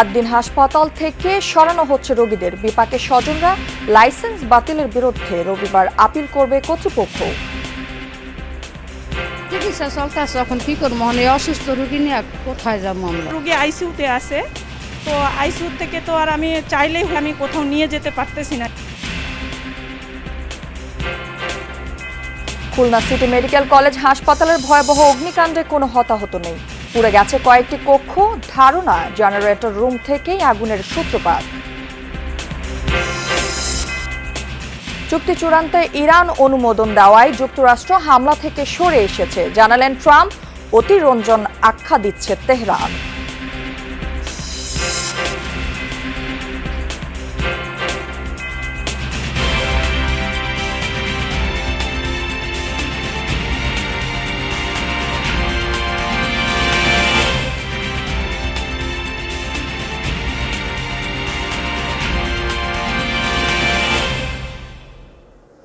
আদ্দিন হাসপাতাল থেকে সরানো হচ্ছে রোগীদের। বিপাকে স্বজনরা। লাইসেন্স বাতিলের বিরুদ্ধে রবিবার আপিল করবে কর্তৃপক্ষ। চিকিৎসা চলতেছে, এখন কি করবো? অসুস্থ রোগী নিয়ে কোথায় যাবো আমরা? রোগী আইসিইউতে আছে, তো আইসিইউ থেকে তো আর আমি চাইলেই আমি কোথাও নিয়ে যেতে পারতেছি না। খুলনা সিটি মেডিকেল কলেজ হাসপাতালের ভয়াবহ অগ্নিকাণ্ডে কোনো হতাহত নেই। পুড়ে গেছে কয়েকটি কক্ষ। ধারণা, জেনারেটর রুম থেকেই আগুনের সূত্রপাত। চুক্তি চূড়ান্তে ইরান অনুমোদন দেওয়ায় যুক্তরাষ্ট্র হামলা থেকে সরে এসেছে, জানালেন ট্রাম্প। অতিরঞ্জন আখ্যা দিচ্ছে তেহরান।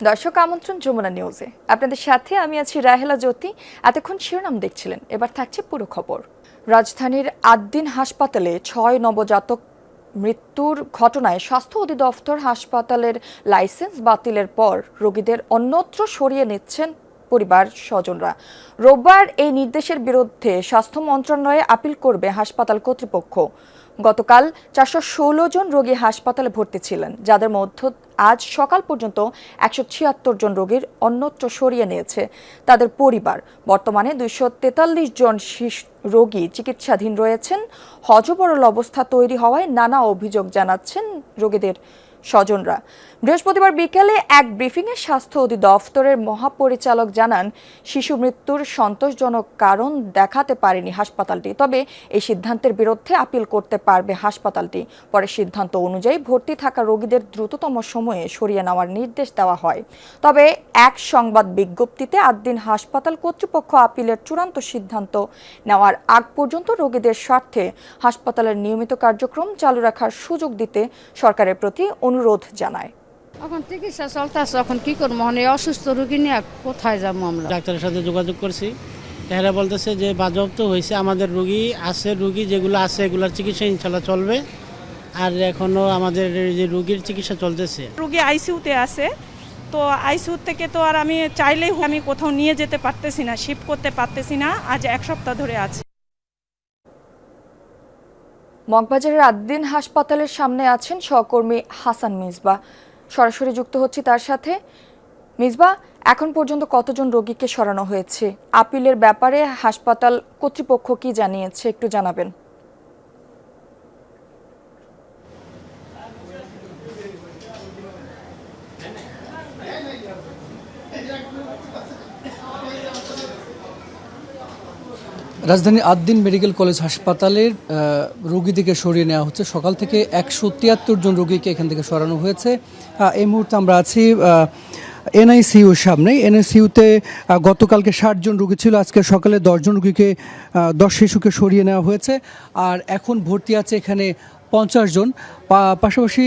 দর্শক আমন্ত্রণ যমুনা নিউজে, আপনাদের সাথে আমি আছি রাহেলা জ্যোতি। এতক্ষণ শিরোনাম দেখছিলেন, এবার থাকছে পুরো খবর। রাজধানীর আদ্দিন হাসপাতালে 6 নবজাতক মৃত্যুর ঘটনায় স্বাস্থ্য অধিদপ্তর হাসপাতালের লাইসেন্স বাতিলের পর রোগীদের অন্যত্র সরিয়ে নিচ্ছেন পরিবার স্বজনরা। রোববার এই নির্দেশের বিরুদ্ধে স্বাস্থ্য মন্ত্রণালয়ে আপিল করবে হাসপাতাল কর্তৃপক্ষ। গতকাল 416 জন রোগী হাসপাতালে ভর্তি ছিলেন, যাদের মধ্যে আজ সকাল পর্যন্ত 176 জন রোগীর অন্যত্র সরিয়ে নিয়েছে তাদের পরিবার। বর্তমানে 243 জন রোগী চিকিৎসাধীন রয়েছেন। হযবরল অবস্থা তৈরি হওয়ায় নানা অভিযোগ জানাচ্ছেন রোগীদের স্বজনরা। বৃহস্পতিবার বিকেলে এক ব্রিফিংয়ে স্বাস্থ্য অধিদপ্তরের মহাপরিচালক জানান, শিশু মৃত্যুর সন্তোষজনক কারণ দেখাতে পারেনি হাসপাতালটি, তবে এই সিদ্ধান্তের বিরুদ্ধে আপিল করতে পারবে হাসপাতালটি। পরে সিদ্ধান্ত অনুযায়ী ভর্তি থাকা রোগীদের দ্রুততম সময়ে সরিয়ে নেওয়ার নির্দেশ দেওয়া হয়। তবে এক সংবাদ বিজ্ঞপ্তিতে আদ্দিন হাসপাতাল কর্তৃপক্ষ আপিলের চূড়ান্ত সিদ্ধান্ত নেওয়ার আগ পর্যন্ত রোগীদের স্বার্থে হাসপাতালের নিয়মিত কার্যক্রম চালু রাখার সুযোগ দিতে সরকারের প্রতি অনুরোধ জানায়। এখন চিকিৎসা চলতেছে, এখন কি করবো? অসুস্থ রোগী নিয়ে কোথায় যাবো আমরা? ডাক্তারের সাথে যোগাযোগ করছি, এরা বলতেছে যে বাজেয়াপ্ত হয়েছে, আমাদের রোগী আছে, রোগী যেগুলো আছে এগুলোর চিকিৎসা ইনশাল্লাহ চলবে। আর এখনো আমাদের যে রোগীর চিকিৎসা চলতেছে। রোগী আইসিইউতে আছে, তো আইসিইউ থেকে তো আর আমি চাইলেই আমি কোথাও নিয়ে যেতে পারতেছি না, শিফট করতে পারতেছি না। আজ 1 সপ্তাহ ধরে আছে। মগবাজারের আদ্দিন হাসপাতালের সামনে আছেন সহকর্মী হাসান মিসবা। সরাসরি যুক্ত হচ্ছি তার সাথে। মিসবা, এখন পর্যন্ত কতজন রোগীকে সরানো হয়েছে? আপিলের ব্যাপারে হাসপাতাল কর্তৃপক্ষ কি জানিয়েছে, একটু জানাবেন। রাজধানী আদ্দিন মেডিকেল কলেজ হাসপাতালের রোগীদেরকে সরিয়ে নেওয়া হচ্ছে। সকাল থেকে 173 জন রোগীকে এখান থেকে সরানো হয়েছে। এই মুহূর্তে আমরা আছি এনআইসিইউর সামনে। এনআইসিইউতে গতকালকে 60 জন রোগী ছিল, আজকে সকালে 10 জন রোগীকে 10 শিশুকে সরিয়ে নেওয়া হয়েছে। আর এখন ভর্তি আছে এখানে 50 জন। পাশাপাশি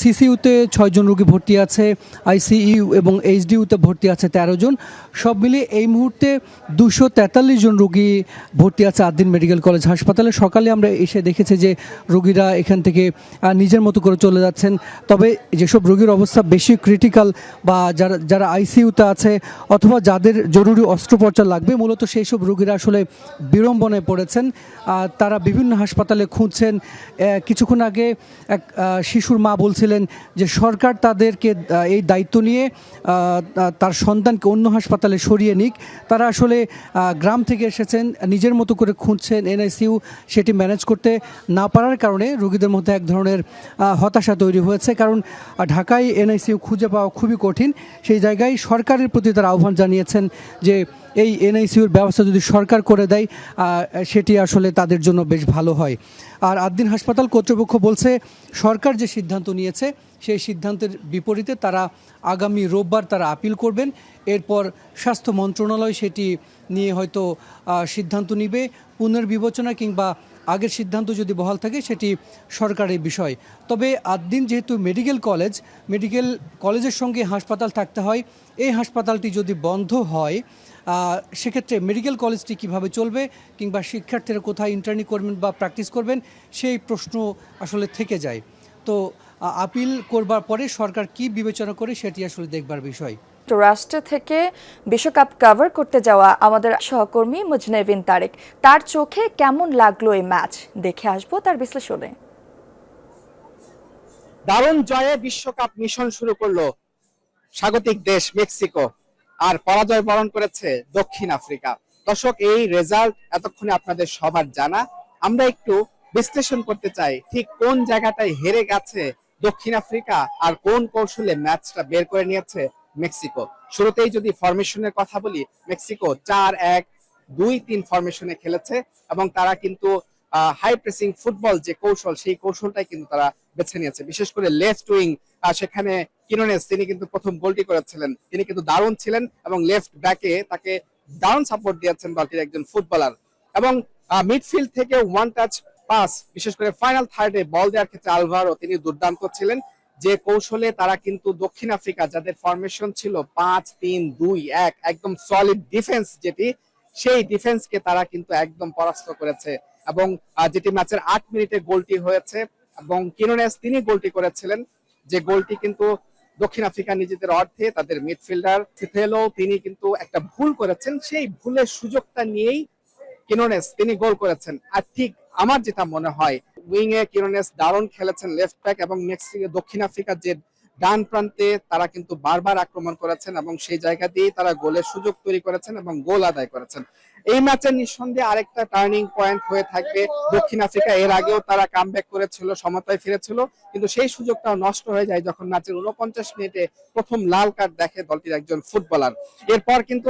সিসিইউতে 6 জন রোগী ভর্তি আছে, আইসিইউ এবং এইচডিইউতে ভর্তি আছে 13 জন। সব মিলিয়ে এই মুহূর্তে 243 জন রোগী ভর্তি আছে আদ্দিন মেডিকেল কলেজ হাসপাতালে। সকালে আমরা এসে দেখেছি যে রোগীরা এখান থেকে নিজের মতো করে চলে যাচ্ছেন। তবে যেসব রোগীর অবস্থা বেশি ক্রিটিক্যাল বা যারা আইসিইউতে আছে অথবা যাদের জরুরি অস্ত্রোপচার লাগবে, মূলত সেই সব রোগীরা আসলে বিড়ম্বনায় পড়েছেন। তারা বিভিন্ন হাসপাতালে খুঁজছেন। কিছুক্ষণ আগে এক শিশুর মা বলছিলেন যে সরকার তাদেরকে এই দায়িত্ব নিয়ে তার সন্তানকে অন্য হাসপাতালে সরিয়ে নিক। তারা আসলে গ্রাম থেকে এসেছেন, নিজের মতো করে খুঁজছেন। এনআইসিইউ সেটি ম্যানেজ করতে না পারার কারণে রোগীদের মধ্যে এক ধরনের হতাশা তৈরি হয়েছে, কারণ ঢাকায় এনআইসিইউ খুঁজে পাওয়া খুবই কঠিন। সেই জায়গায় সরকারের প্রতি তারা আহ্বান জানিয়েছেন যে এই এনআইসিইউর ব্যবস্থা যদি সরকার করে দেয় সেটি আসলে তাদের জন্য বেশ ভালো হয়। আর আদ্দিন হাসপাতাল কর্তৃপক্ষ বলছে সরকার যে সিদ্ধান্ত নিয়েছে সেই সিদ্ধান্তের বিপরীতে তারা আগামী রোববার তারা আপিল করবেন। এরপর স্বাস্থ্য মন্ত্রণালয় সেটি নিয়ে হয়তো সিদ্ধান্ত নিবে। পুনর্বিবেচনা কিংবা আগের সিদ্ধান্ত যদি বহাল থাকে সেটি সরকারের বিষয়। তবে আদ্দিন যেহেতু মেডিকেল কলেজের সঙ্গে হাসপাতাল থাকতে হয়, এই হাসপাতালটি যদি বন্ধ হয় সেক্ষেত্রে মেডিকেল কলেজটি কিভাবে চলবে কিংবা শিক্ষার্থীরা কোথায় ইন্টার্নি করবেন বা প্র্যাকটিস করবেন সেই প্রশ্ন আসলে থেকে যায়। তো আপিল করবার পরে সরকার কি বিবেচনা করে সেটি আসলে দেখবার বিষয়। যুক্তরাষ্ট্র থেকে বিশ্বকাপ কভার করতে যাওয়া আমাদের সহকর্মী মুজনেভিন তারেক, তার চোখে কেমন লাগলো এই ম্যাচ দেখে আসবো তার বিশ্লেষণে। দারুণ জয়ে বিশ্বকাপ মিশন শুরু করলো স্বাগতিক দেশ মেক্সিকো, আর পরাজয় বরণ করেছে দক্ষিণ আফ্রিকা। দর্শক, এই রেজাল্ট এতক্ষণে আপনাদের সবার জানা। আমরা একটু বিশ্লেষণ করতে চাই ঠিক কোন জায়গাটায় হেরে গেছে দক্ষিণ আফ্রিকা আর কোন কৌশলে ম্যাচটা বের করে নিয়েছে মেক্সিকো। শুরুতেই যদি ফরমেশনের কথা বলি, মেক্সিকো 4-1-2-3 ফরমেশনে খেলেছে এবং তারা কিন্তু হাই প্রেসিং ফুটবল যে কৌশল, সেই কৌশলটাই কিন্তু তারা বেছে নিয়েছে। বিশেষ করে লেফট উইং, সেখানে কিনোনেস তিনি কিন্তু প্রথম গোলটি করেছিলেন, তিনি কিন্তু দারুণ ছিলেন এবং লেফট ব্যাকে তাকে দারুণ সাপোর্ট দিয়েছেন দলটির একজন ফুটবলার। এবং মিডফিল্ড থেকে ওয়ান টাচ পাস, বিশেষ করে ফাইনাল থার্ডে বল দেওয়ার ক্ষেত্রে আলভারো তিনি দুর্দান্ত ছিলেন। যে কৌশলে তারা কিন্তু দক্ষিণ আফ্রিকা যাদের ফরমেশন ছিল 5-3-2-1, একদম সলিড ডিফেন্স যেটি, সেই ডিফেন্সকে তারা কিন্তু একদম পরাস্ত করেছে। এবং যেটি ম্যাচের 8 মিনিটে গোলটি হয়েছে এবং কিনোনেস তিনি গোলটি করেছিলেন, যে গোলটি কিন্তু দক্ষিণ আফ্রিকা নিজেদের অর্থে তাদের মিডফিল্ডার সিথেলো তিনি কিন্তু একটা ভুল করেছেন, সেই ভুলের সুযোগটা নিয়েই কিনোনেস তিনি গোল করেছেন। আর ঠিক আমার যেটা মনে হয়, উইং এ কিনোনেস দারুণ খেলেছেন লেফট ব্যাক, এবং দক্ষিণ আফ্রিকার যে ডান প্রান্তে তারা কিন্তু বারবার আক্রমণ করেছেন এবং সেই জায়গা দিয়ে তারা গোলের সুযোগ তৈরি করেছেন এবং গোল আদায় করেছেন। এই ম্যাচের নিঃসন্দেহে আরেকটা টার্নিং পয়েন্ট হয়ে থাকবে দক্ষিণ আফ্রিকা। এর আগেও তারা কামব্যাক করেছিল, সমতায় ফিরেছিল, কিন্তু সেই সুযোগটাও নষ্ট হয়ে যায় যখন ম্যাচের 49 মিনিটে প্রথম লাল কার্ড দেখে দলটির একজন ফুটবলার। এরপর কিন্তু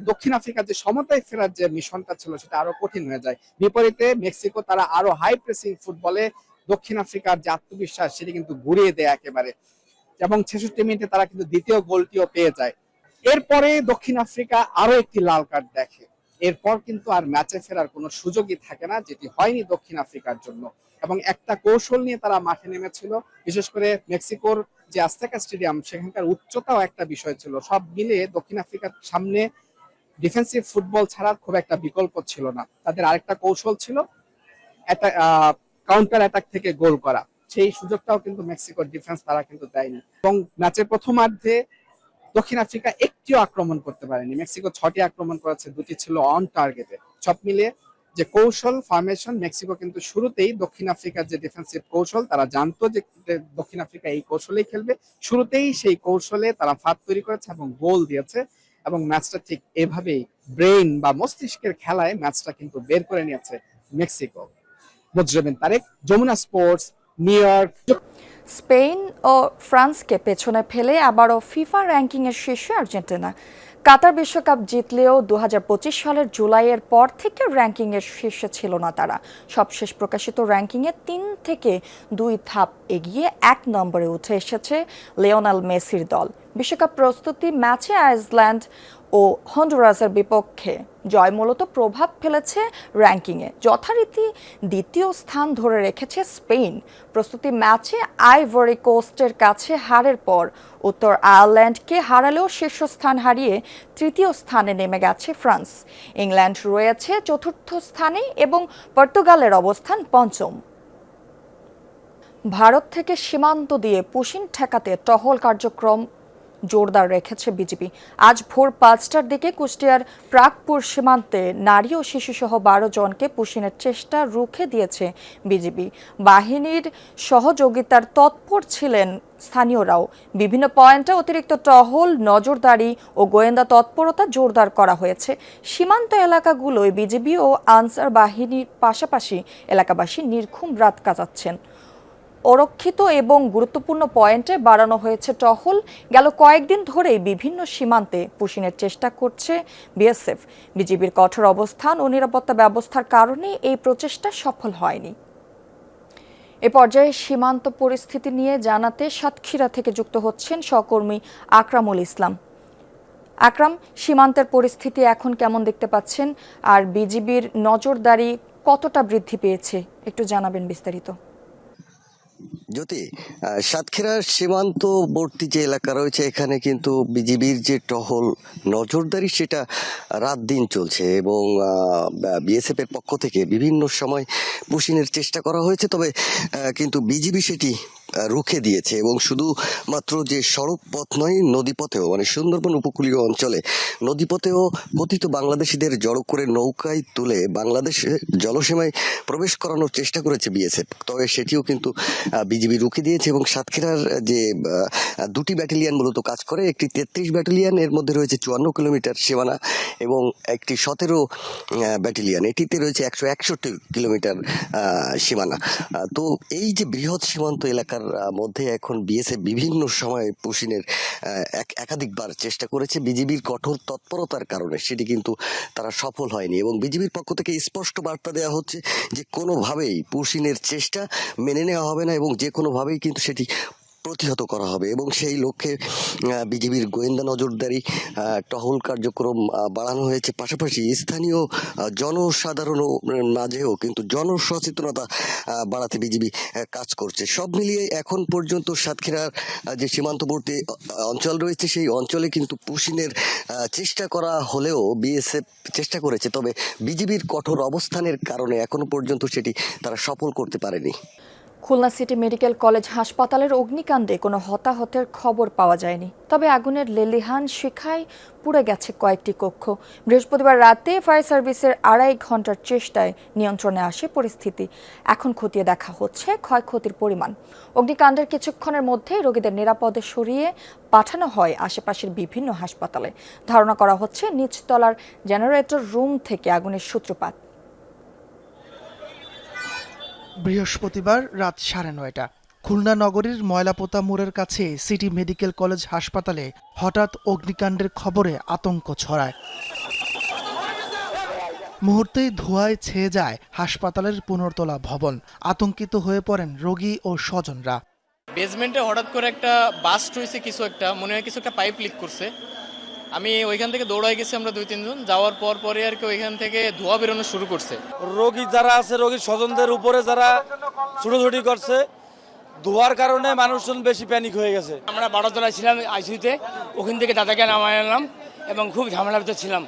দক্ষিণ আফ্রিকার যে সমতায় ফেরার যে মিশনটা ছিল সেটা আরো কঠিন হয়ে যায়। বিপরীতে মেক্সিকো তারা আরো হাই প্রেসিং ফুটবলে দক্ষিণ আফ্রিকার যে আত্মবিশ্বাস সেটি কিন্তু ঘুরিয়ে দেয় একেবারে, এবং 66 মিনিটে তারা কিন্তু দ্বিতীয় গোলটিও পেয়ে যায়। এরপরে দক্ষিণ আফ্রিকা আরো একটি লাল কার্ড দেখে, এরপর কিন্তু আর ম্যাচে ফেরার কোনো সুযোগই থাকে না, যেটি হয়নি দক্ষিণ আফ্রিকার জন্য। এবং একটা কৌশল নিয়ে তারা মাঠে নেমেছিল, বিশেষ করে মেক্সিকোর যে আজতেকা স্টেডিয়াম, সেখানকার উচ্চতাও একটা বিষয় ছিল। সব মিলিয়ে দক্ষিণ আফ্রিকার সামনে ডিফেন্সিভ ফুটবল ছাড়া খুব একটা বিকল্প ছিল না। তাদের আরেকটা কৌশল ছিল কাউন্টার অ্যাটাক থেকে গোল করা, সেই সুযোগটাও কিন্তু মেক্সিকোর ডিফেন্স তারা কিন্তু দেয়নি। এবং ম্যাচের প্রথমার্ধে দক্ষিণ আফ্রিকা একটিও আক্রমণ করতে পারেনি, মেক্সিকো 6টি আক্রমণ করেছে, 2টি ছিল অন টার্গেটে। সব মিলিয়ে যে কৌশল ফরমেশন, মেক্সিকো কিন্তু শুরুতেই দক্ষিণ আফ্রিকার যে ডিফেন্সিভ কৌশল, তারা জানতো যে দক্ষিণ আফ্রিকা এই কৌশলেই খেলবে, শুরুতেই সেই কৌশলে তারা ফাঁদ তৈরি করেছে এবং গোল দিয়েছে। এবং ম্যাচটা ঠিক এভাবেই ব্রেইন বা মস্তিষ্কের খেলায় ম্যাচটা কিন্তু বের করে নিয়েছে মেক্সিকো। মুজরেবিন Tarek, Jamuna sports, New York. Spain ও ফ্রান্সকে পেছনে ফেলে আবারও ফিফা র্যাঙ্কিংয়ের শীর্ষে আর্জেন্টিনা। কাতার বিশ্বকাপ জিতলেও 2025 সালের জুলাইয়ের পর থেকে র্যাঙ্কিংয়ের শীর্ষে ছিল না তারা। সবশেষ প্রকাশিত র্যাঙ্কিংয়ে 3 থেকে 2 ধাপ এগিয়ে 1 নম্বরে উঠে এসেছে লিওনেল মেসির দল। বিশ্বকাপ প্রস্তুতি ম্যাচে আইসল্যান্ড ও হন্ডুরাসের বিপক্ষে জয় মূলত প্রভাব ফেলেছে র্যাঙ্কিংয়ে। যথারীতি দ্বিতীয় স্থান ধরে রেখেছে স্পেন। প্রস্তুতি ম্যাচে আইভরি কোস্টের কাছে হারের পর উত্তর আয়ারল্যান্ডকে হারালেও শীর্ষস্থান হারিয়ে তৃতীয় স্থানে নেমে গেছে ফ্রান্স। ইংল্যান্ড রয়েছে চতুর্থ স্থানে এবং পর্তুগালের অবস্থান পঞ্চম। ভারত থেকে সীমান্ত দিয়ে পুশিন ঠেকাতে টহল কার্যক্রম জোরদার রেখেছে বিজিবি। আজ ভোর 5টার দিকে কুষ্টিয়ার প্রাগপুর সীমান্তে নারী ও শিশুসহ 12 জনকে পুশিনের চেষ্টা রুখে দিয়েছে বিজিবি। বাহিনীর সহযোগিতার তৎপর ছিলেন স্থানীয়রাও। বিভিন্ন পয়েন্টে অতিরিক্ত টহল, নজরদারি ও গোয়েন্দা তৎপরতা জোরদার করা হয়েছে। সীমান্ত এলাকাগুলোয় বিজিবি ও আনসার বাহিনীর পাশাপাশি এলাকাবাসী নির্ঘুম রাত কাটাচ্ছেন। অরক্ষিত এবং গুরুত্বপূর্ণ পয়েন্টে বাড়ানো হয়েছে টহল। গেল কয়েকদিন ধরেই বিভিন্ন সীমান্তে পুশিনের চেষ্টা করছে বিএসএফ। বিজিবির কঠোর অবস্থান ও নিরাপত্তা ব্যবস্থার কারণে এই প্রচেষ্টা সফল হয়নি। এ পর্যায়ে সীমান্ত পরিস্থিতি নিয়ে জানাতে সাতক্ষীরা থেকে যুক্ত হচ্ছেন সহকর্মী আকরামুল ইসলাম। আকরাম, সীমান্তের পরিস্থিতি এখন কেমন দেখতে পাচ্ছেন, আর বিজিবির নজরদারি কতটা বৃদ্ধি পেয়েছে একটু জানাবেন বিস্তারিত। জ্যোতি, সাতক্ষীরার সীমান্তবর্তী যে এলাকা রয়েছে এখানে কিন্তু বিজিবির যে টহল নজরদারি সেটা রাত দিন চলছে এবং বিএসএফ এর পক্ষ থেকে বিভিন্ন সময় পুশিনের চেষ্টা করা হয়েছে, তবে কিন্তু বিজিবি সেটি রুখে দিয়েছে এবং শুধুমাত্র যে সড়ক পথ নয়, নদীপথেও মানে সুন্দরবন উপকূলীয় অঞ্চলে নদীপথেও পতিত বাংলাদেশিদের জড়ো করে নৌকায় তুলে বাংলাদেশে জলসীমায় প্রবেশ করানোর চেষ্টা করেছে বিএসএফ, তবে সেটিও কিন্তু বিজিবি রুখে দিয়েছে। এবং সাতক্ষীরার যে দুটি ব্যাটালিয়ান মূলত কাজ করে, একটি 33 ব্যাটালিয়ান, এর মধ্যে রয়েছে 54 কিলোমিটার সীমানা, এবং একটি 17 ব্যাটালিয়ান, এটিতে রয়েছে 161 কিলোমিটার সীমানা। তো এই যে বৃহৎ সীমান্ত এলাকার মধ্যে এখন বিএসএফ বিভিন্ন সময় পুশিনের একাধিকবার চেষ্টা করেছে, বিজিবির কঠোর তৎপরতার কারণে সেটি কিন্তু তারা সফল হয়নি এবং বিজিবির পক্ষ থেকে স্পষ্ট বার্তা দেওয়া হচ্ছে যে কোনোভাবেই পুশিনের চেষ্টা মেনে নেওয়া হবে না এবং যে কোনোভাবেই কিন্তু সেটি প্রতিহত করা হবে। এবং সেই লক্ষ্যে বিজিবির গোয়েন্দা নজরদারি টহল কার্যক্রম বাড়ানো হয়েছে, পাশাপাশি স্থানীয় জনসাধারণ মাঝেও কিন্তু জনসচেতনতা বাড়াতে বিজিবি কাজ করছে। সব মিলিয়ে এখন পর্যন্ত সাতক্ষীরার যে সীমান্তবর্তী অঞ্চল রয়েছে সেই অঞ্চলে কিন্তু পুশিনের চেষ্টা করা হলেও বিএসএফ চেষ্টা করেছে, তবে বিজিবির কঠোর অবস্থানের কারণে এখনো পর্যন্ত সেটি তারা সফল করতে পারেনি। খুলনা সিটি মেডিকেল কলেজ হাসপাতালের অগ্নিকাণ্ডে কোনো হতাহতের খবর পাওয়া যায়নি, তবে আগুনের লেলিহান শিখায় পুড়ে গেছে কয়েকটি কক্ষ। বৃহস্পতিবার রাতে ফায়ার সার্ভিসের 2.5 ঘন্টার চেষ্টায় নিয়ন্ত্রণে আসে পরিস্থিতি। এখন খতিয়ে দেখা হচ্ছে ক্ষয়ক্ষতির পরিমাণ। অগ্নিকাণ্ডের কিছুক্ষণের মধ্যেই রোগীদের নিরাপদে সরিয়ে পাঠানো হয় আশেপাশের বিভিন্ন হাসপাতালে। ধারণা করা হচ্ছে নিচতলার জেনারেটর রুম থেকে আগুনের সূত্রপাত। বৃহস্পতিবার রাত 9:30 খুলনা নগরীর ময়লাপোতা মোড়ের কাছে সিটি মেডিকেল কলেজ হাসপাতালে হঠাৎ অগ্নিকাণ্ডের খবরে আতঙ্ক ছড়ায়। মুহূর্তেই ধোঁয়ায় ছেয়ে যায় হাসপাতালের 15 তলা ভবন। আতঙ্কিত হয়ে পড়েন রোগী ও স্বজনরা। বেসমেন্টে হঠাৎ করে একটা বাস্ট হয়েছে, কিছু একটা মনে হয় কিছু একটা পাইপ লিক করছে। আমি ওইখান থেকে দৌড়াই গেছি, আমরা 2-3 জন যাওয়ার পরে আর কি ওইখান থেকে ধোঁয়া বেরোনো শুরু করছে। রোগী যারা আছে, রোগীর স্বজনদের উপরে যারা ছুটোছুটি করছে, ধোঁয়ার কারণে মানুষজন বেশি প্যানিক হয়ে গেছে। আমরা 12 তলায় ছিলাম আইসিইউতে, ওখান থেকে দাদাকে নামাই আনলাম এবং খুব ঝামেলার ভিতরে ছিলাম।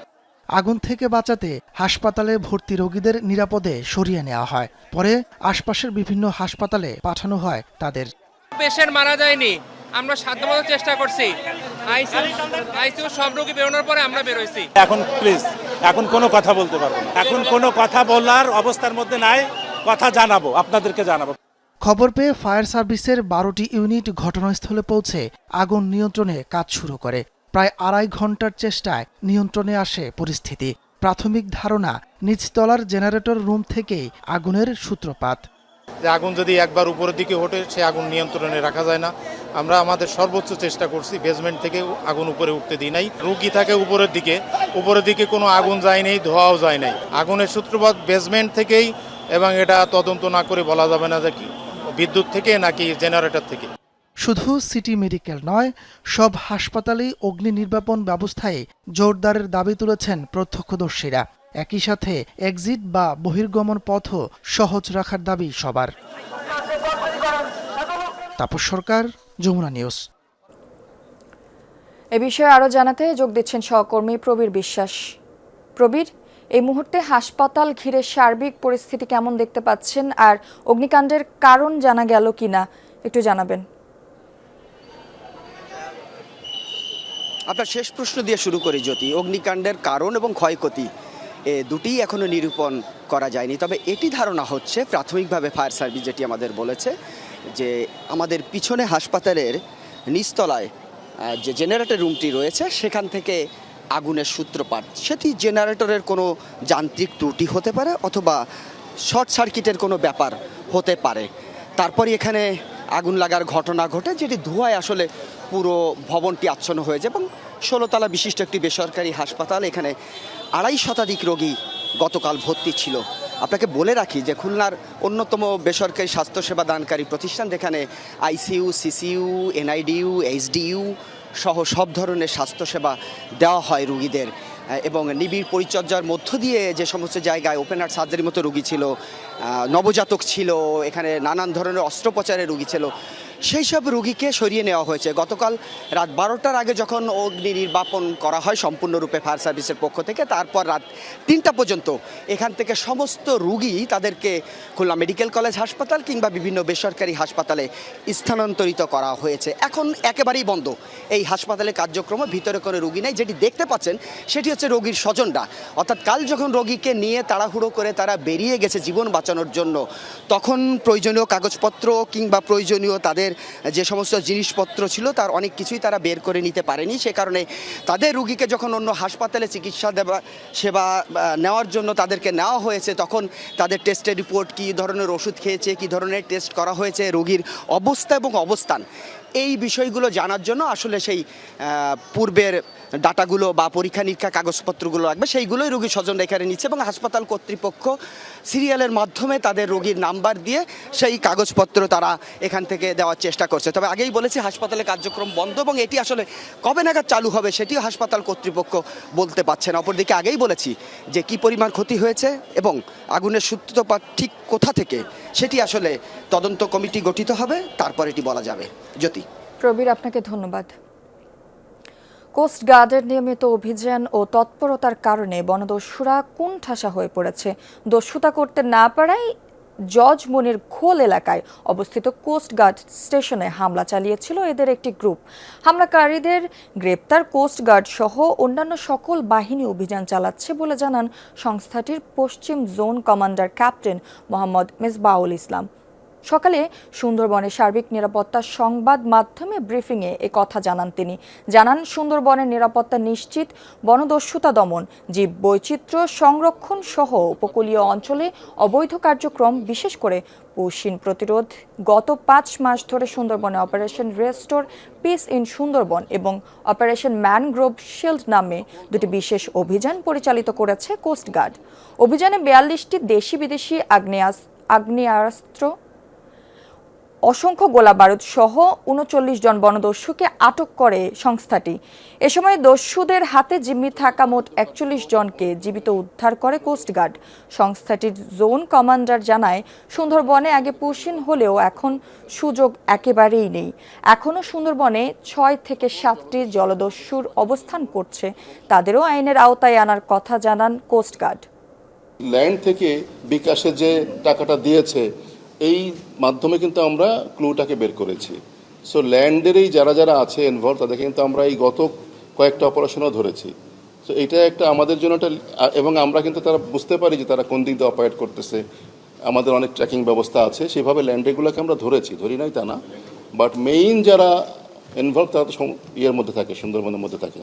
আগুন থেকে বাঁচাতে হাসপাতালে ভর্তি রোগীদের নিরাপদে সরিয়ে নেওয়া হয়, পরে আশপাশের বিভিন্ন হাসপাতালে পাঠানো হয় তাদের। পেশেন্ট মারা যায়নি, আমরা সাধ্যমতো চেষ্টা করছি। আইসিইউ সব রোগী বেরোনোর পরে আমরা বেরোইছি। এখন প্লিজ, এখন কোনো কথা বলতে পারবো না, এখন কোনো কথা বলার অবস্থার মধ্যে নাই। কথা জানাবো, আপনাদেরকে জানাবো। খবর পেয়ে ফায়ার সার্ভিসের 12টি ইউনিট ঘটনাস্থলে পৌঁছে আগুন নিয়ন্ত্রণে কাজ শুরু করে। প্রায় 2.5 ঘন্টার চেষ্টায় নিয়ন্ত্রণে আসে পরিস্থিতি। প্রাথমিক ধারণা, নিচতলার জেনারেটর রুম থেকেই আগুনের সূত্রপাত। যে আগুন যদি একবার উপরের দিকে ওঠে, সে আগুন নিয়ন্ত্রণে রাখা যায় না। আমরা আমাদের সর্বোচ্চ চেষ্টা করছি, বেসমেন্ট থেকে আগুন উপরে উঠতে দিই নাই। রুগী থাকে উপরের দিকে কোনো আগুন যায় নাই, ধোঁয়াও যায় নাই। আগুনের সূত্রপাত বেসমেন্ট থেকেই, এবং এটা তদন্ত না করে বলা যাবে না যে কি বিদ্যুৎ থেকে নাকি জেনারেটর থেকে। শুধু সিটি মেডিকেল নয়, সব হাসপাতালেই অগ্নি নির্বাপন ব্যবস্থায় জোরদারের দাবি তুলেছেন প্রত্যক্ষদর্শীরা। একই সাথে এক্সিট বা বহির্গমন পথও সহজ রাখার দাবি সবার। তাপস সরকার, যমুনা নিউজ। এ বিষয়ে আরও জানাতে যোগ দিচ্ছেন সহকর্মী প্রবীর বিশ্বাস। প্রবীর, এই মুহূর্তে হাসপাতাল ঘিরে সার্বিক পরিস্থিতি কেমন দেখতে পাচ্ছেন, আর অগ্নিকাণ্ডের কারণ জানা গেল কিনা একটু জানাবেন। আপনার শেষ প্রশ্ন দিয়ে শুরু করি জ্যোতি। অগ্নিকাণ্ডের কারণ এবং ক্ষয়ক্ষতি দুটিই এখনো নিরূপণ করা যায়নি, তবে এটি ধারণা হচ্ছে প্রাথমিকভাবে ফায়ার সার্ভিস যেটি আমাদের বলেছে যে আমাদের পিছনে হাসপাতালের নিচতলায় যে জেনারেটর রুমটি রয়েছে সেখান থেকে আগুনের সূত্রপাত। সেটি জেনারেটরের কোনো যান্ত্রিক ত্রুটি হতে পারে অথবা শর্ট সার্কিটের কোনো ব্যাপার হতে পারে। তারপরই এখানে আগুন লাগার ঘটনা ঘটে, যেটি ধোঁয়ায় আসলে পুরো ভবনটি আচ্ছন্ন হয়ে যায়। এবং 16 তলা বিশিষ্ট একটি বেসরকারি হাসপাতাল, এখানে 250 শতাধিক রোগী গতকাল ভর্তি ছিল। আপনাকে বলে রাখি যে খুলনার অন্যতম বেসরকারি স্বাস্থ্যসেবা দানকারী প্রতিষ্ঠান, যেখানে আইসিইউ, সিসিইউ, এনআইডিইউ, এইচডিইউ সহ সব ধরনের স্বাস্থ্যসেবা দেওয়া হয় রোগীদের। এবং নিবিড় পরিচর্যার মধ্য দিয়ে যে সমস্ত জায়গায় ওপেন হার্ট সার্জারির মতো রোগী ছিল, নবজাতক ছিল, এখানে নানান ধরনের অস্ত্রোপচারের রোগী ছিল, সেই সব রোগীকে সরিয়ে নেওয়া হয়েছে। গতকাল রাত 12টার আগে যখন অগ্নি নির্বাপন করা হয় সম্পূর্ণরূপে ফায়ার সার্ভিসের পক্ষ থেকে, তারপর রাত 3টা পর্যন্ত এখান থেকে সমস্ত রোগী তাদেরকে খুলনা মেডিকেল কলেজ হাসপাতাল কিংবা বিভিন্ন বেসরকারি হাসপাতালে স্থানান্তরিত করা হয়েছে। এখন একেবারেই বন্ধ এই হাসপাতালে কার্যক্রম, ভিতরে কোনো রোগী নেই। যেটি দেখতে পাচ্ছেন সেটি হচ্ছে রোগীর স্বজনরা, অর্থাৎ কাল যখন রোগীকে নিয়ে তাড়াহুড়ো করে তারা বেরিয়ে গেছে জীবন বাঁচানোর জন্য, তখন প্রয়োজনীয় কাগজপত্র কিংবা প্রয়োজনীয় তাদের যে সমস্ত জিনিসপত্র ছিল তার অনেক কিছুই তারা বের করে নিতে পারেনি। সে কারণে তাদের রোগীকে যখন অন্য হাসপাতালে চিকিৎসা সেবা নেওয়ার জন্য তাদেরকে নেওয়া হয়েছে, তখন তাদের টেস্টের রিপোর্ট, কী ধরনের ওষুধ খেয়েছে, কী ধরনের টেস্ট করা হয়েছে, রোগীর অবস্থা এবং অবস্থান, এই বিষয়গুলো জানার জন্য আসলে সেই পূর্বের ডাটাগুলো বা পরীক্ষা নিরীক্ষা কাগজপত্রগুলো লাগবে, সেইগুলোই রোগীর স্বজনরা এখানে নিচ্ছে এবং হাসপাতাল কর্তৃপক্ষ সিরিয়ালের মাধ্যমে তাদের রোগীর নাম্বার দিয়ে সেই কাগজপত্র তারা এখান থেকে দেওয়ার চেষ্টা করছে। তবে আগেই বলেছি হাসপাতালে কার্যক্রম বন্ধ এবং এটি আসলে কবে নাগাদ চালু হবে সেটিও হাসপাতাল কর্তৃপক্ষ বলতে পারছে না। অপরদিকে আগেই বলেছি যে কী পরিমাণ ক্ষতি হয়েছে এবং আগুনের সূত্রপাত ঠিক কোথা থেকে সেটি আসলে তদন্ত কমিটি গঠিত হবে, তারপর এটি বলা যাবে। জ্যোতি। প্রবীর, আপনাকে ধন্যবাদ। কোস্ট গার্ডের নিয়মিত অভিযান ও তৎপরতার কারণে বনদস্যুরা কোণঠাসা হয়ে পড়েছে। দস্যুতা করতে না পারায় জজ মনির খোল এলাকায় অবস্থিত কোস্ট গার্ড স্টেশনে হামলা চালিয়েছিল এদের একটি গ্রুপ। হামলাকারীদের গ্রেপ্তার কোস্ট গার্ড সহ অন্যান্য সকল বাহিনী অভিযান চালাচ্ছে বলে জানান সংস্থাটির পশ্চিম zone commander captain Mohammad Mezbaul Islam. সকালে সুন্দরবনের সার্বিক নিরাপত্তা সংবাদ মাধ্যমে ব্রিফিংয়ে এ কথা জানান তিনি। জানান, সুন্দরবনের নিরাপত্তা নিশ্চিত, বনদস্যুতা দমন, জীব বৈচিত্র্য সংরক্ষণ সহ উপকূলীয় অঞ্চলে অবৈধ কার্যক্রম, বিশেষ করে পশ্চিম প্রতিরোধ। গত 5 মাস ধরে সুন্দরবনে operation restore piece in Sundarban এবং অপারেশন ম্যানগ্রোভ শিল্ড নামে দুটি বিশেষ অভিযান পরিচালিত করেছে কোস্ট গার্ড। অভিযানে 42টি দেশি বিদেশি আগ্নেয়াস্ত্র, অসংখ্য গোলা বারুদ সহ 39 জন বনদস্যুকে আটক করে সংস্থাটি। এ সময় দস্যুদের হাতে জিম্মি থাকা মোট 41 জনকে জীবিত উদ্ধার করে কোস্টগার্ড। সংস্থাটির জোন কমান্ডার জানায়, সুন্দরবনে আগে পুশিন হলেও এখন সুযোগ একেবারেই নেই। এখনও সুন্দরবনে 6 থেকে 7টি জলদস্যুর অবস্থান করছে, তাদেরও আইনের আওতায় আনার কথা জানান কোস্টগার্ড। ল্যান্ড থেকে বিকাশে যে টাকাটা দিয়েছে, এই মাধ্যমে কিন্তু আমরা ক্লুটাকে বের করেছি। সো ল্যান্ডেরই যারা যারা আছে ইনভলভ তাদেরকে কিন্তু আমরা এই গত কয়েকটা অপারেশনও ধরেছি। সো এটা একটা আমাদের জন্য একটা, এবং আমরা কিন্তু তারা বুঝতে পারি যে তারা কোন দিক দিয়ে অপারেট করতেছে। আমাদের অনেক ট্র্যাকিং ব্যবস্থা আছে, সেভাবে ল্যান্ডেগুলোকে আমরা ধরি নাই তা না, বাট মেইন যারা ইনভলভ তারা তো ইয়ের মধ্যে থাকে, সুন্দরবনের মধ্যে থাকে।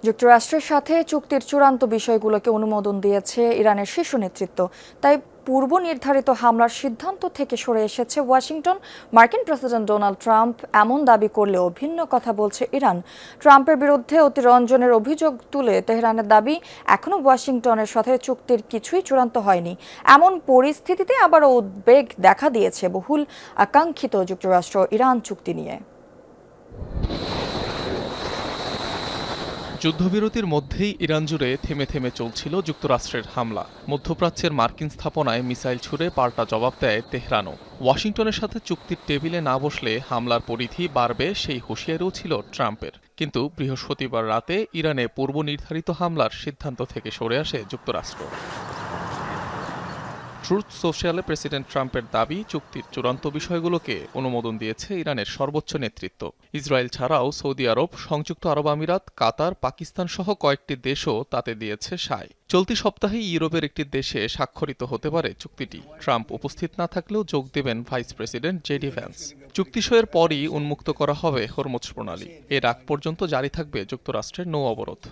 যুক্তরাষ্ট্রের সাথে চুক্তির চূড়ান্ত বিষয়গুলোকে অনুমোদন দিয়েছে ইরানের শীর্ষ নেতৃত্ব। তাই পূর্ব নির্ধারিত হামলার সিদ্ধান্ত থেকে সরে এসেছে ওয়াশিংটন। মার্কিন প্রেসিডেন্ট ডোনাল্ড ট্রাম্প এমন দাবি করলেও ভিন্ন কথা বলছে ইরান। ট্রাম্পের বিরুদ্ধে অতিরঞ্জনের অভিযোগ তুলে তেহরানের দাবি, এখনও ওয়াশিংটনের সাথে চুক্তির কিছুই চূড়ান্ত হয়নি। এমন পরিস্থিতিতে আবারও উদ্বেগ দেখা দিয়েছে বহুল আকাঙ্ক্ষিত যুক্তরাষ্ট্র ইরান চুক্তি নিয়ে। যুদ্ধবিরতির মধ্যেই ইরান জুড়ে থেমে থেমে চলছিল যুক্তরাষ্ট্রের হামলা। মধ্যপ্রাচ্যের মার্কিন স্থাপনায় মিসাইল ছুড়ে পাল্টা জবাব দেয় তেহরানও। ওয়াশিংটনের সাথে চুক্তির টেবিলে না বসলে হামলার পরিধি বাড়বে, সেই হুঁশিয়ারিও ছিল ট্রাম্পের। কিন্তু বৃহস্পতিবার রাতে ইরানে পূর্ব নির্ধারিত হামলার সিদ্ধান্ত থেকে সরে আসে যুক্তরাষ্ট্র। ট্রুথ সোশ্যালে প্রেসিডেন্ট ট্রাম্পের দাবি, চুক্তির চূড়ান্ত বিষয়গুলোকে অনুমোদন দিয়েছে ইরানের সর্বোচ্চ নেতৃত্ব। ইসরায়েল ছাড়াও সৌদি আরব, সংযুক্ত আরব আমিরাত, কাতার, পাকিস্তান সহ কয়েকটি দেশও তাতে দিয়েছে সায়। চলতি সপ্তাহে ইউরোপের একটি দেশে স্বাক্ষরিত হতে পারে চুক্তিটি। ট্রাম্প উপস্থিত না থাকলেও যোগ দেবেন ভাইস প্রেসিডেন্ট জেডি ভ্যান্স। চুক্তি সইয়ের পরই উন্মুক্ত করা হবে হরমুজ প্রণালী। এর আগ পর্যন্ত জারি থাকবে যুক্তরাষ্ট্রের নৌ অবরোধ।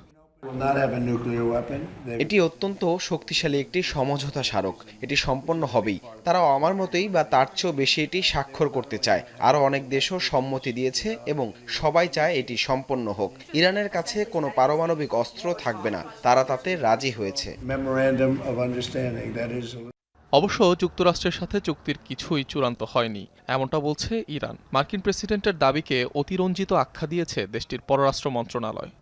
এটি অত্যন্ত শক্তিশালী একটি সমঝোতা স্মারক। এটি সম্পন্ন হবেই। তারাও আমার মতোই বা তার চেয়েও বেশি এটি স্বাক্ষর করতে চায়। আরও অনেক দেশও সম্মতি দিয়েছে এবং সবাই চায় এটি সম্পন্ন হোক। ইরানের কাছে কোনো পারমাণবিক অস্ত্র থাকবে না, তারা তাতে রাজি হয়েছে। অবশ্য যুক্তরাষ্ট্রের সাথে চুক্তির কিছুই চূড়ান্ত হয়নি, এমনটা বলছে ইরান। মার্কিন প্রেসিডেন্টের দাবিকে অতিরঞ্জিত আখ্যা দিয়েছে দেশটির পররাষ্ট্র মন্ত্রণালয়।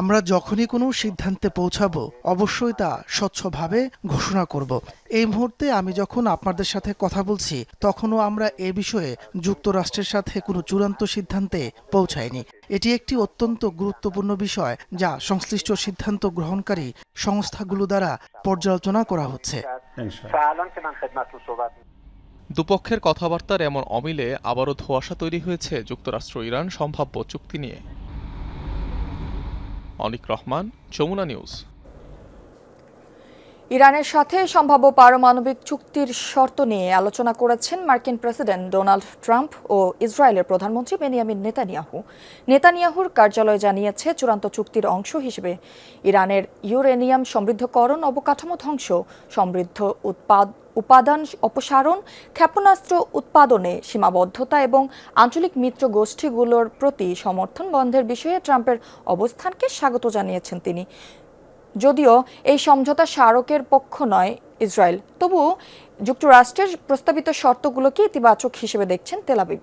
আমরা যখনই কোনো সিদ্ধান্তে পৌঁছাবো অবশ্যই তা স্বচ্ছভাবে ঘোষণা করব। এই মুহূর্তে আমি যখন আপনাদের সাথে কথা বলছি তখনও আমরা এ বিষয়ে যুক্তরাষ্ট্রের সাথে কোনো চূড়ান্ত সিদ্ধান্তে পৌঁছাইনি। এটি একটি অত্যন্ত গুরুত্বপূর্ণ বিষয় যা সংশ্লিষ্ট সিদ্ধান্ত গ্রহণকারী সংস্থাগুলো দ্বারা পর্যালোচনা করা হচ্ছে। দুপক্ষের কথাবার্তার এমন অমিলে আবারও ধোঁয়াশা তৈরি হয়েছে যুক্তরাষ্ট্র ইরান সম্ভাব্য চুক্তি নিয়ে। অনিক রহমান, যমুনা নিউজ। ইরানের সাথে সম্ভাব্য পারমাণবিক চুক্তির শর্ত নিয়ে আলোচনা করেছেন মার্কিন প্রেসিডেন্ট ডোনাল্ড ট্রাম্প ও ইসরায়েলের প্রধানমন্ত্রী বেনিয়ামিন নেতানিয়াহু। নেতানিয়াহুর কার্যালয় জানিয়েছে চূড়ান্ত চুক্তির অংশ হিসেবে ইরানের ইউরেনিয়াম সমৃদ্ধকরণ, অবকাঠামো ধ্বংস, সমৃদ্ধ উপাদান অপসারণ, ক্ষেপণাস্ত্র উৎপাদনে সীমাবদ্ধতা এবং আঞ্চলিক মিত্র গোষ্ঠীগুলোর প্রতি সমর্থন বন্ধের বিষয়ে ট্রাম্পের অবস্থানকে স্বাগত জানিয়েছেন তিনি। যদিও এই সমঝোতা স্মারকের পক্ষ নয় ইসরায়েল, তবু যুক্তরাষ্ট্রের প্রস্তাবিত শর্তগুলোকে ইতিবাচক হিসেবে দেখছেন তেল আবিব।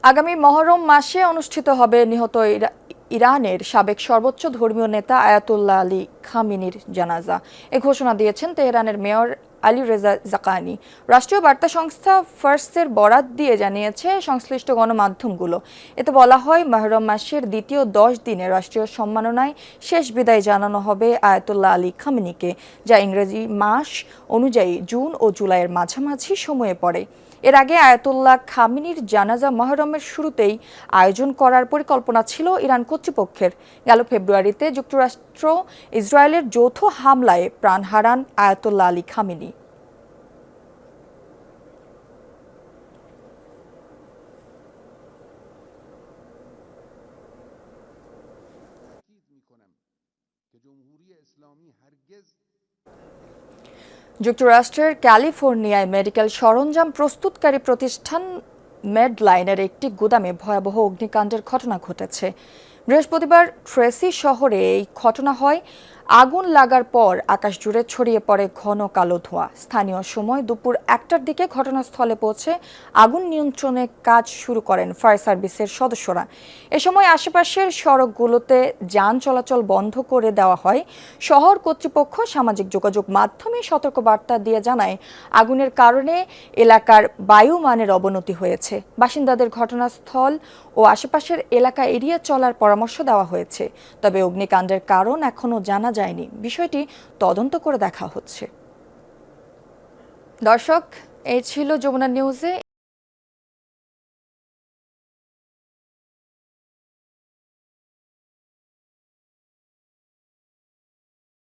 আগামী মহরম মাসে অনুষ্ঠিত হবে নিহত ইরানের সাবেক সর্বোচ্চ ধর্মীয় নেতা আয়াতুল্লাহ আলী খামিনির জানাজা। এ ঘোষণা দিয়েছেন তেহরানের মেয়র আলী রেজা জাকানি। রাষ্ট্রীয় বার্তা সংস্থা ফার্সের বরাত দিয়ে জানিয়েছে সংশ্লিষ্ট গণমাধ্যমগুলো। এতে বলা হয়, মহরম মাসের দ্বিতীয় 10 দিনে রাষ্ট্রীয় সম্মাননায় শেষ বিদায় জানানো হবে আয়াতুল্লাহ আলী খামেনিকে, যা ইংরেজি মাস অনুযায়ী জুন ও জুলাইয়ের মাঝামাঝি সময়ে পড়ে। এর আগে আয়াতুল্লাহ খামেনির জানাজা মহরমের শুরুতেই আয়োজন করার পরিকল্পনা ছিল ইরান কর্তৃপক্ষের। গেল ফেব্রুয়ারিতে যুক্তরাষ্ট্র ইসরায়েলের যৌথ হামলায় প্রাণ হারান আয়াতুল্লাহ আলী খামেনি। যুক্তরাষ্ট্রের ক্যালিফোর্নিয়ায় মেডিকেল সরঞ্জাম প্রস্তুতকারী প্রতিষ্ঠান মেডলাইনের একটি গুদামে ভয়াবহ অগ্নিকাণ্ডের ঘটনা ঘটেছে। বৃহস্পতিবার ট্রেসি শহরে এই ঘটনা হয়। আগুন লাগার পর আকাশ জুড়ে ছড়িয়ে পড়ে ঘন কালো ধোঁয়া। স্থানীয় সময় দুপুর 1টার দিকে ঘটনাস্থলে পৌঁছে আগুন নিয়ন্ত্রণে কাজ শুরু করেন ফায়ার সার্ভিসের সদস্যরা। এ সময় আশেপাশের সড়কগুলোতে যান চলাচল বন্ধ করে দেওয়া হয়। শহর কর্তৃপক্ষ সামাজিক যোগাযোগ মাধ্যমে সতর্কবার্তা দিয়ে জানায়, আগুনের কারণে এলাকার বায়ুমানের অবনতি হয়েছে। বাসিন্দাদের ঘটনাস্থল ও আশেপাশের এলাকা এড়িয়ে চলার পরামর্শ দেওয়া হয়েছে। তবে অগ্নিকাণ্ডের কারণ এখনও জানা যায়নি। বিষয়টি তদন্ত করে দেখা হচ্ছে। দর্শক, এই ছিল যমুনা নিউজে